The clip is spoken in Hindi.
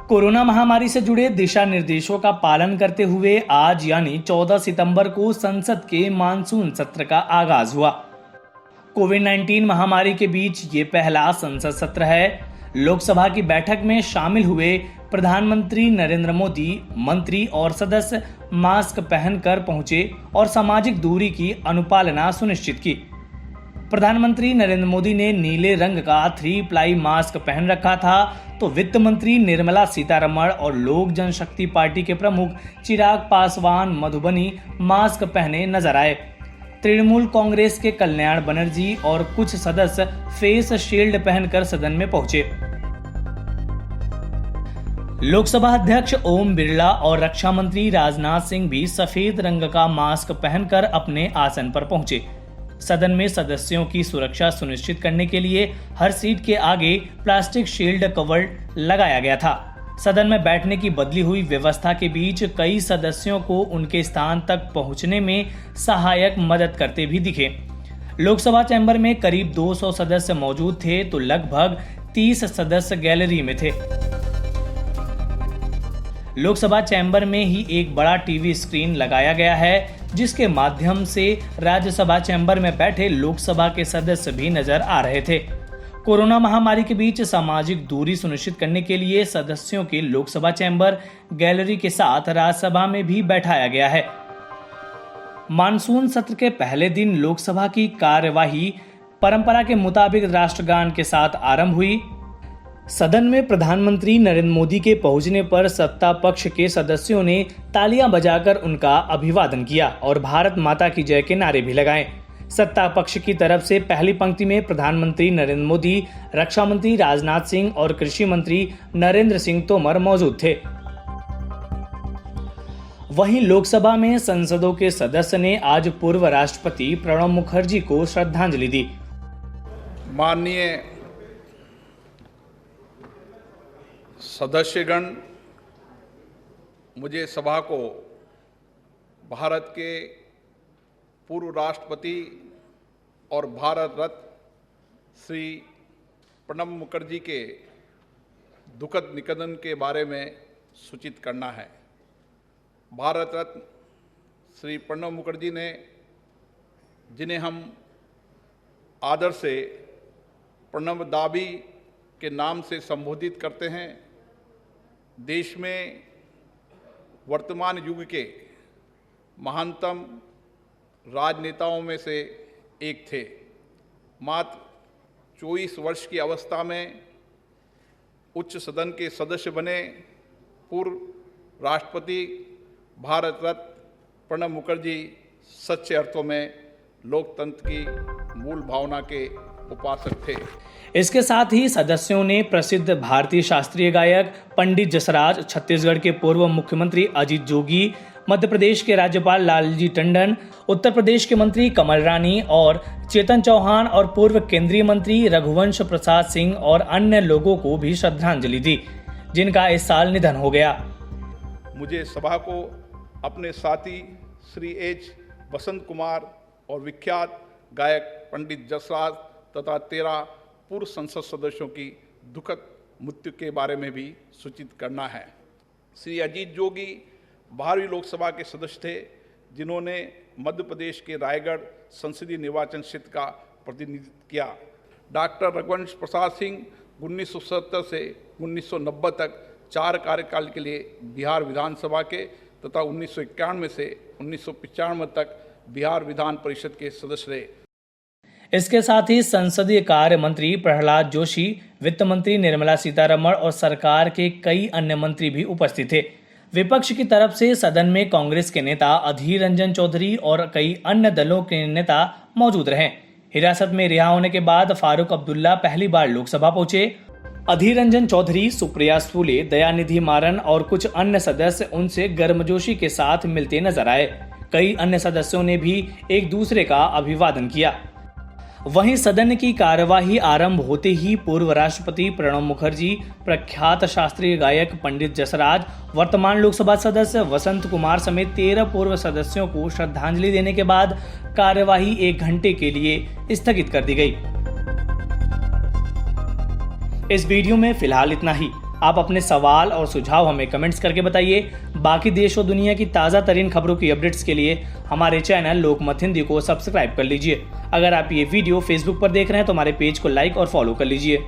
कोरोना महामारी से जुड़े दिशा निर्देशों का पालन करते हुए आज यानी 14 सितंबर को संसद के मानसून सत्र का आगाज हुआ। कोविड-19 महामारी के बीच ये पहला संसद सत्र है। लोकसभा की बैठक में शामिल हुए प्रधानमंत्री नरेंद्र मोदी, मंत्री और सदस्य मास्क पहनकर पहुंचे और सामाजिक दूरी की अनुपालना सुनिश्चित की। प्रधानमंत्री नरेंद्र मोदी ने नीले रंग का 3 प्लाई मास्क पहन रखा था, तो वित्त मंत्री निर्मला सीतारमण और लोक जनशक्ति पार्टी के प्रमुख चिराग पासवान मधुबनी मास्क पहने नजर आए। तृणमूल कांग्रेस के कल्याण बनर्जी और कुछ सदस्य फेस शील्ड पहनकर सदन में पहुंचे। लोकसभा अध्यक्ष ओम बिरला और रक्षा मंत्री राजनाथ सिंह भी सफेद रंग का मास्क पहनकर अपने आसन पर पहुंचे। सदन में सदस्यों की सुरक्षा सुनिश्चित करने के लिए हर सीट के आगे प्लास्टिक शील्ड कवर लगाया गया था। सदन में बैठने की बदली हुई व्यवस्था के बीच कई सदस्यों को उनके स्थान तक पहुंचने में सहायक मदद करते भी दिखे। लोकसभा चैम्बर में करीब 200 सदस्य मौजूद थे, तो लगभग 30 सदस्य गैलरी में थे। लोकसभा चैम्बर में ही एक बड़ा टीवी स्क्रीन लगाया गया है, जिसके माध्यम से राज्यसभा चैम्बर में बैठे लोकसभा के सदस्य भी नजर आ रहे थे। कोरोना महामारी के बीच सामाजिक दूरी सुनिश्चित करने के लिए सदस्यों के लोकसभा चैम्बर गैलरी के साथ राज्यसभा में भी बैठाया गया है। मानसून सत्र के पहले दिन लोकसभा की कार्यवाही परंपरा के मुताबिक राष्ट्रगान के साथ आरंभ हुई। सदन में प्रधानमंत्री नरेंद्र मोदी के पहुंचने पर सत्ता पक्ष के सदस्यों ने तालियां बजाकर उनका अभिवादन किया और भारत माता की जय के नारे भी लगाए। सत्ता पक्ष की तरफ से पहली पंक्ति में प्रधानमंत्री नरेंद्र मोदी, रक्षा मंत्री राजनाथ सिंह और कृषि मंत्री नरेंद्र सिंह तोमर मौजूद थे। वहीं लोकसभा में संसदों के सदस्य ने आज पूर्व राष्ट्रपति प्रणब मुखर्जी को श्रद्धांजलि दी। माननीय सदस्यगण, मुझे सभा को भारत के पूर्व राष्ट्रपति और भारत रत्न श्री प्रणब मुखर्जी के दुखद निधन के बारे में सूचित करना है। भारत रत्न श्री प्रणब मुखर्जी ने, जिन्हें हम आदर से प्रणब दाबी के नाम से संबोधित करते हैं, देश में वर्तमान युग के महानतम राजनेताओं में से एक थे। मात्र 24 वर्ष की अवस्था में उच्च सदन के सदस्य बने पूर्व राष्ट्रपति भारत रत्न प्रणब मुखर्जी सच्चे अर्थों में लोकतंत्र की मूल भावना के उपासक थे। इसके साथ ही सदस्यों ने प्रसिद्ध भारतीय शास्त्रीय गायक पंडित जसराज, छत्तीसगढ़ के पूर्व मुख्यमंत्री अजीत जोगी, मध्य प्रदेश के राज्यपाल लालजी टंडन, उत्तर प्रदेश के मंत्री कमल रानी और चेतन चौहान और पूर्व केंद्रीय मंत्री रघुवंश प्रसाद सिंह और अन्य लोगों को भी श्रद्धांजलि दी, जिनका इस साल निधन हो गया। मुझे सभा को अपने साथी श्री एच बसंत कुमार और विख्यात गायक पंडित जसराज तथा 13 पूर्व संसद सदस्यों की दुखद मृत्यु के बारे में भी सूचित करना है। श्री अजीत जोगी 12वीं लोकसभा के सदस्य थे, जिन्होंने मध्य प्रदेश के रायगढ़ संसदीय निर्वाचन क्षेत्र का प्रतिनिधित्व किया। डॉक्टर रघुवंश प्रसाद सिंह 1970 से 1990 तक 4 कार्यकाल के लिए बिहार विधानसभा के तथा 1991 से 1995 तक बिहार विधान परिषद के सदस्य रहे। इसके साथ ही संसदीय कार्य मंत्री प्रहलाद जोशी, वित्त मंत्री निर्मला सीतारमण और सरकार के कई अन्य मंत्री भी उपस्थित थे। विपक्ष की तरफ से सदन में कांग्रेस के नेता अधीर रंजन चौधरी और कई अन्य दलों के नेता मौजूद रहे। हिरासत में रिहा होने के बाद फारूक अब्दुल्ला पहली बार लोकसभा पहुंचे। अधीर रंजन चौधरी, सुप्रिया सूले, दयानिधि मारन और कुछ अन्य सदस्य उनसे गर्मजोशी के साथ मिलते नजर आए। कई अन्य सदस्यों ने भी एक दूसरे का अभिवादन किया। वहीं सदन की कार्यवाही आरंभ होते ही पूर्व राष्ट्रपति प्रणब मुखर्जी, प्रख्यात शास्त्रीय गायक पंडित जसराज, वर्तमान लोकसभा सदस्य वसंत कुमार समेत 13 पूर्व सदस्यों को श्रद्धांजलि देने के बाद कार्यवाही 1 घंटे के लिए स्थगित कर दी गई। इस वीडियो में फिलहाल इतना ही। आप अपने सवाल और सुझाव हमें कमेंट्स करके बताइए। बाकी देश और दुनिया की ताज़ा तरीन खबरों की अपडेट्स के लिए हमारे चैनल लोकमत हिंदी को सब्सक्राइब कर लीजिए। अगर आप ये वीडियो फेसबुक पर देख रहे हैं तो हमारे पेज को लाइक और फॉलो कर लीजिए।